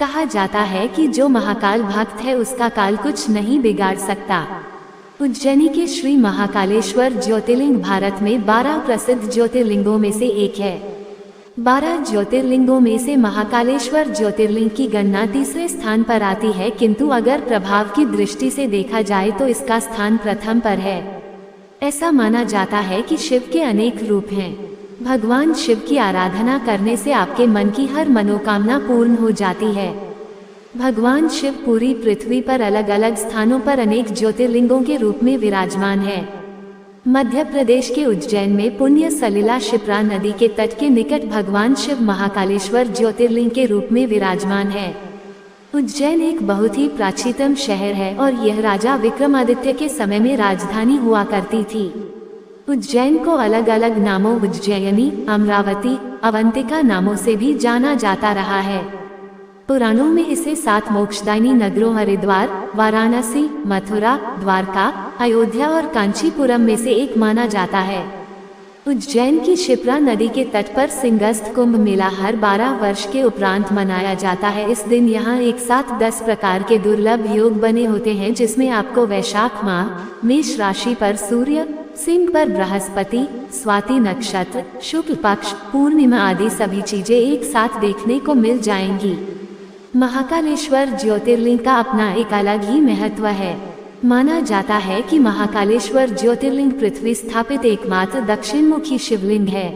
कहा जाता है कि जो महाकाल भक्त है उसका काल कुछ नहीं बिगाड़ सकता। उज्जैनी के श्री महाकालेश्वर ज्योतिर्लिंग भारत में 12 प्रसिद्ध ज्योतिर्लिंगों में से एक है। 12 ज्योतिर्लिंगों में से महाकालेश्वर ज्योतिर्लिंग की गणना तीसरे स्थान पर आती है, किंतु अगर प्रभाव की दृष्टि से देखा जाए तो इसका स्थान प्रथम पर है। ऐसा माना जाता है कि शिव के अनेक रूप हैं। भगवान शिव की आराधना करने से आपके मन की हर मनोकामना पूर्ण हो जाती है। भगवान शिव पूरी पृथ्वी पर अलग अलग स्थानों पर अनेक ज्योतिर्लिंगों के रूप में विराजमान है। मध्य प्रदेश के उज्जैन में पुण्य सलिला क्षिप्रा नदी के तट के निकट भगवान शिव महाकालेश्वर ज्योतिर्लिंग के रूप में विराजमान है। उज्जैन एक बहुत ही प्राचीनतम शहर है और यह राजा विक्रमादित्य के समय में राजधानी हुआ करती थी। उज्जैन को अलग अलग नामों उज्जयिनी, अमरावती, अवंतिका नामों से भी जाना जाता रहा है। पुराणों में इसे 7 मोक्षदायिनी नगरों हरिद्वार, वाराणसी, मथुरा, द्वारका, अयोध्या और कांचीपुरम में से एक माना जाता है। उज्जैन की क्षिप्रा नदी के तट पर सिंहस्थ कुंभ मेला हर 12 वर्ष के उपरांत मनाया जाता है। इस दिन यहाँ एक साथ 10 प्रकार के दुर्लभ योग बने होते हैं, जिसमें आपको वैशाख माह, मेष राशि पर सूर्य, सिंह पर बृहस्पति, स्वाति नक्षत्र, शुक्ल पक्ष, पूर्णिमा आदि सभी चीजें एक साथ देखने को मिल जाएंगी। महाकालेश्वर ज्योतिर्लिंग का अपना एक अलग ही महत्व है। माना जाता है कि महाकालेश्वर ज्योतिर्लिंग पृथ्वी स्थापित एकमात्र दक्षिणमुखी शिवलिंग है।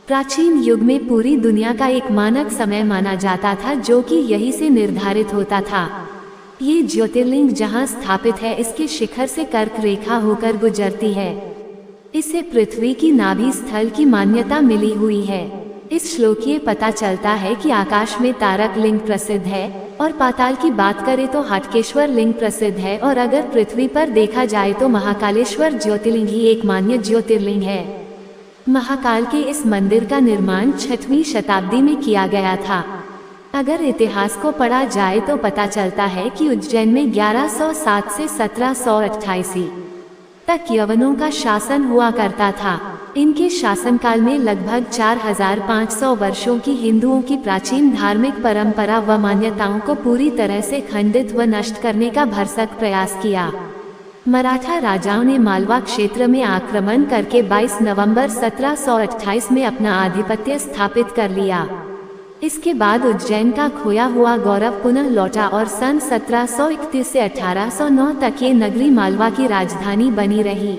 प्राचीन युग में पूरी दुनिया का एक मानक समय माना जाता था, जो कि यही से निर्धारित होता था। ये ज्योतिर्लिंग जहाँ स्थापित है, इसके शिखर से कर्क रेखा होकर गुजरती है। इसे पृथ्वी की नाभि स्थल की मान्यता मिली हुई है। इस श्लोक ये पता चलता है कि आकाश में तारक लिंग प्रसिद्ध है और पाताल की बात करें तो हटकेश्वर लिंग प्रसिद्ध है, और अगर पृथ्वी पर देखा जाए तो महाकालेश्वर ज्योतिर्लिंग ही एक मान्य ज्योतिर्लिंग है। महाकाल के इस मंदिर का निर्माण 6वीं शताब्दी में किया गया था। अगर इतिहास को पढ़ा जाए तो पता चलता है कि उज्जैन में 1107 से 1788 तक यवनों का शासन हुआ करता था। इनके शासनकाल में लगभग 4500 वर्षों की हिंदुओं की प्राचीन धार्मिक परंपरा व मान्यताओं को पूरी तरह से खंडित व नष्ट करने का भरसक प्रयास किया। मराठा राजाओं ने मालवा क्षेत्र में आक्रमण करके 22 नवंबर 1728 में अपना आधिपत्य स्थापित कर लिया। इसके बाद उज्जैन का खोया हुआ गौरव पुनः लौटा और सन 1731 से 1809 तक ये नगरी मालवा की राजधानी बनी रही।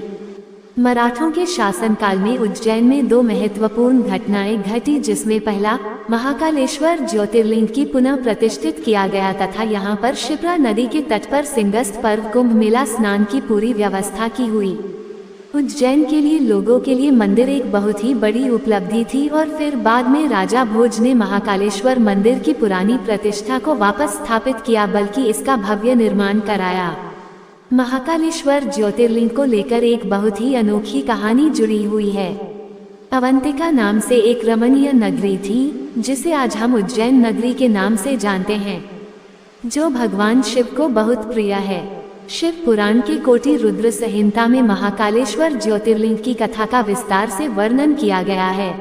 मराठों के शासनकाल में उज्जैन में 2 महत्वपूर्ण घटनाएं घटी, जिसमें पहला महाकालेश्वर ज्योतिर्लिंग की पुनः प्रतिष्ठित किया गया तथा यहाँ पर क्षिप्रा नदी के तट पर सिंहस्थ पर्व कुंभ मेला स्नान की पूरी व्यवस्था की हुई। उज्जैन के लिए लोगों के लिए मंदिर एक बहुत ही बड़ी उपलब्धि थी और फिर बाद में राजा भोज ने महाकालेश्वर मंदिर की पुरानी प्रतिष्ठा को वापस स्थापित किया, बल्कि इसका भव्य निर्माण कराया। महाकालेश्वर ज्योतिर्लिंग को लेकर एक बहुत ही अनोखी कहानी जुड़ी हुई है। अवंतिका नाम से एक रमणीय नगरी थी, जिसे आज हम उज्जैन नगरी के नाम से जानते हैं, जो भगवान शिव को बहुत प्रिय है। शिव पुराण के कोटि रुद्र संहिता में महाकालेश्वर ज्योतिर्लिंग की कथा का विस्तार से वर्णन किया गया है।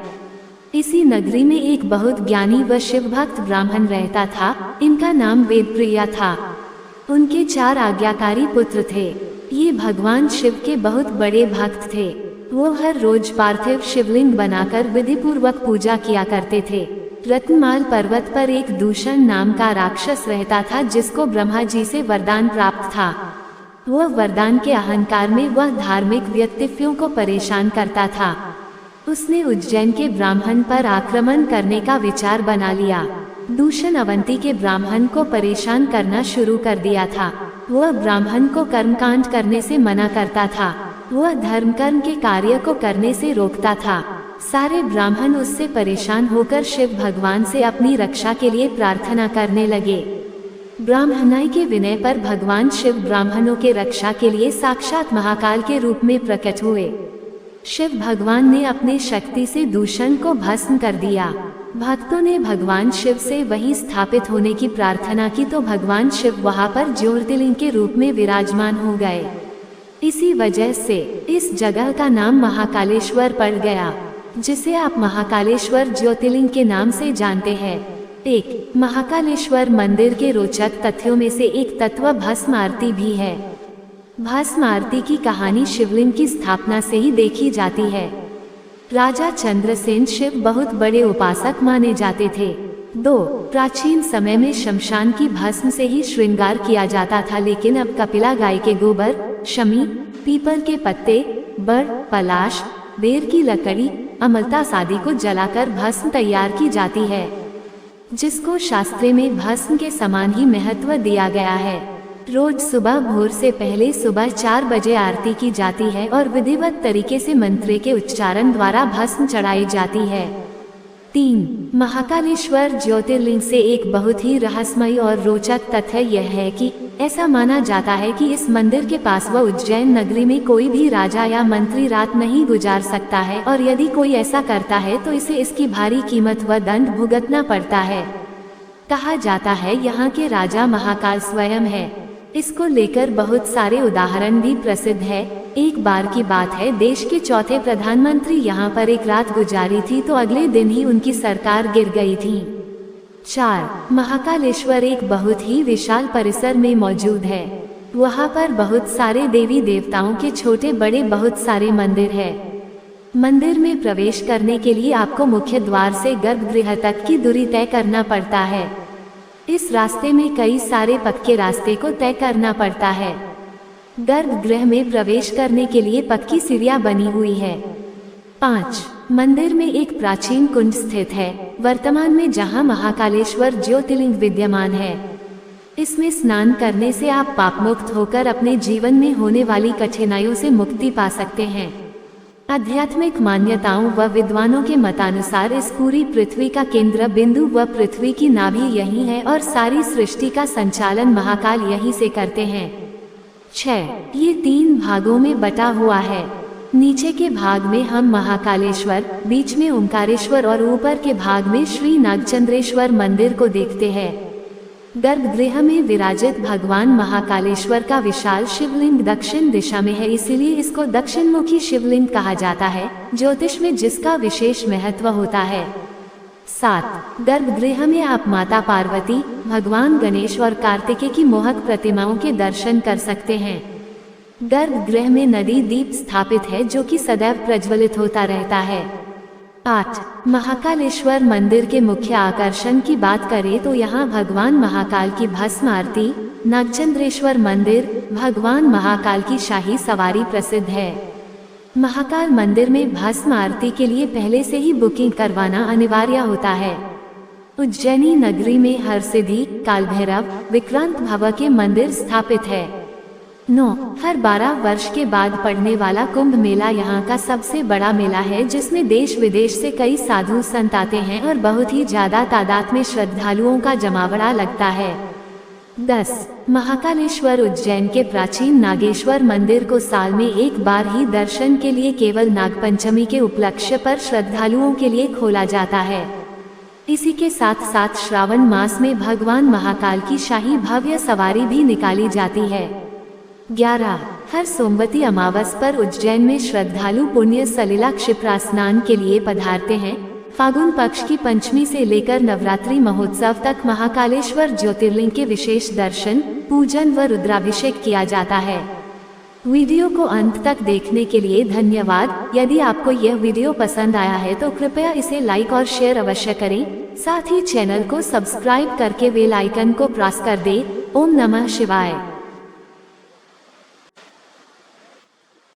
इसी नगरी में एक बहुत ज्ञानी व शिव भक्त ब्राह्मण रहता था। इनका नाम वेदप्रिया था। उनके 4 आज्ञाकारी पुत्र थे। ये भगवान शिव के बहुत बड़े भक्त थे। वो हर रोज पार्थिव शिवलिंग बनाकर विधि पूर्वक पूजा किया करते थे। रत्नमाल पर्वत पर एक दूषण नाम का राक्षस रहता था, जिसको ब्रह्मा जी से वरदान प्राप्त था। वह वरदान के अहंकार में वह धार्मिक व्यक्तित्वों को परेशान करता था। उसने उज्जैन के ब्राह्मण पर आक्रमण करने का विचार बना लिया। दूषण अवंती के ब्राह्मण को परेशान करना शुरू कर दिया था। वह ब्राह्मण को कर्मकांड करने से मना करता था। वह धर्म कर्म के कार्य को करने से रोकता था। सारे ब्राह्मण उससे परेशान होकर शिव भगवान से अपनी रक्षा के लिए प्रार्थना करने लगे। ब्राह्मणाई के विनय पर भगवान शिव ब्राह्मणों के रक्षा के लिए साक्षात महाकाल के रूप में प्रकट हुए। शिव भगवान ने अपने शक्ति से दूषण को भस्म कर दिया। भक्तों ने भगवान शिव से वहीं स्थापित होने की प्रार्थना की तो भगवान शिव वहां पर ज्योतिर्लिंग के रूप में विराजमान हो गए। इसी वजह से इस जगह का नाम महाकालेश्वर पड़ गया, जिसे आप महाकालेश्वर ज्योतिर्लिंग के नाम से जानते हैं। एक महाकालेश्वर मंदिर के रोचक तथ्यों में से एक तत्व भस्म आरती भी है। भस्म आरती की कहानी शिवलिंग की स्थापना से ही देखी जाती है। राजा चंद्रसेन शिव बहुत बड़े उपासक माने जाते थे। 2 प्राचीन समय में शमशान की भस्म से ही श्रृंगार किया जाता था, लेकिन अब कपिला गाय के गोबर, शमी, पीपल के पत्ते, बड़, पलाश, बेर की लकड़ी, अमलतास आदि को जलाकर भस्म तैयार की जाती है, जिसको शास्त्रों में भस्म के समान ही महत्व दिया गया है। रोज सुबह भोर से पहले सुबह 4 बजे आरती की जाती है और विधिवत तरीके से मंत्र के उच्चारण द्वारा भस्म चढ़ाई जाती है। 3 महाकालेश्वर ज्योतिर्लिंग से एक बहुत ही रहस्यमय और रोचक तथ्य यह है कि ऐसा माना जाता है कि इस मंदिर के पास व उज्जैन नगरी में कोई भी राजा या मंत्री रात नहीं गुजार सकता है, और यदि कोई ऐसा करता है तो इसे इसकी भारी कीमत व दंड भुगतना पड़ता है। कहा जाता है यहाँ के राजा महाकाल स्वयं है। इसको लेकर बहुत सारे उदाहरण भी प्रसिद्ध है। एक बार की बात है, देश के चौथे प्रधानमंत्री यहाँ पर एक रात गुजारी थी तो अगले दिन ही उनकी सरकार गिर गई थी। 4 महाकालेश्वर एक बहुत ही विशाल परिसर में मौजूद है। वहाँ पर बहुत सारे देवी देवताओं के छोटे बड़े बहुत सारे मंदिर है। मंदिर में प्रवेश करने के लिए आपको मुख्य द्वार से गर्भगृह तक की दूरी तय करना पड़ता है। इस रास्ते में कई सारे पक्के रास्ते को तय करना पड़ता है। गर्भगृह में प्रवेश करने के लिए पक्की सीढ़ियां बनी हुई है। 5 मंदिर में एक प्राचीन कुंड स्थित है वर्तमान में, जहां महाकालेश्वर ज्योतिर्लिंग विद्यमान है। इसमें स्नान करने से आप पाप मुक्त होकर अपने जीवन में होने वाली कठिनाइयों से मुक्ति पा सकते हैं। आध्यात्मिक मान्यताओं व विद्वानों के मतानुसार इस पूरी पृथ्वी का केंद्र बिंदु व पृथ्वी की नाभि यही है और सारी सृष्टि का संचालन महाकाल यहीं से करते हैं। 6 ये 3 भागों में बटा हुआ है। नीचे के भाग में हम महाकालेश्वर, बीच में ओंकारेश्वर और ऊपर के भाग में श्री नागचंद्रेश्वर मंदिर को देखते हैं। गर्भगृह में विराजित भगवान महाकालेश्वर का विशाल शिवलिंग दक्षिण दिशा में है, इसीलिए इसको दक्षिणमुखी शिवलिंग कहा जाता है, ज्योतिष में जिसका विशेष महत्व होता है। 7 गर्भगृह में आप माता पार्वती, भगवान गणेश और कार्तिकेय की मोहक प्रतिमाओं के दर्शन कर सकते हैं। गर्भगृह में नदी दीप स्थापित है जो कि सदैव प्रज्वलित होता रहता है। 8 महाकालेश्वर मंदिर के मुख्य आकर्षण की बात करें तो यहाँ भगवान महाकाल की भस्म आरती, नागचंद्रेश्वर मंदिर, भगवान महाकाल की शाही सवारी प्रसिद्ध है। महाकाल मंदिर में भस्म आरती के लिए पहले से ही बुकिंग करवाना अनिवार्य होता है। उज्जैनी नगरी में हरसिद्धि, कालभैरव, विक्रांत भव के मंदिर स्थापित है। 9 हर 12 वर्ष के बाद पड़ने वाला कुंभ मेला यहाँ का सबसे बड़ा मेला है, जिसमें देश विदेश से कई साधु संत आते हैं और बहुत ही ज्यादा तादाद में श्रद्धालुओं का जमावड़ा लगता है। 10 महाकालेश्वर उज्जैन के प्राचीन नागेश्वर मंदिर को साल में एक बार ही दर्शन के लिए केवल नागपंचमी के उपलक्ष्य पर श्रद्धालुओं के लिए खोला जाता है। इसी के साथ साथ श्रावण मास में भगवान महाकाल की शाही भव्य सवारी भी निकाली जाती है। 11 हर सोमवती अमावस पर उज्जैन में श्रद्धालु पुण्य सलिला क्षिप्रा स्नान के लिए पधारते हैं। फागुन पक्ष की पंचमी से लेकर नवरात्रि महोत्सव तक महाकालेश्वर ज्योतिर्लिंग के विशेष दर्शन, पूजन व रुद्राभिषेक किया जाता है। वीडियो को अंत तक देखने के लिए धन्यवाद। यदि आपको यह वीडियो पसंद आया है तो कृपया इसे लाइक और शेयर अवश्य करें। साथ ही चैनल को सब्सक्राइब करके बेल आइकन को प्रेस कर दें। ओम नमः शिवाय।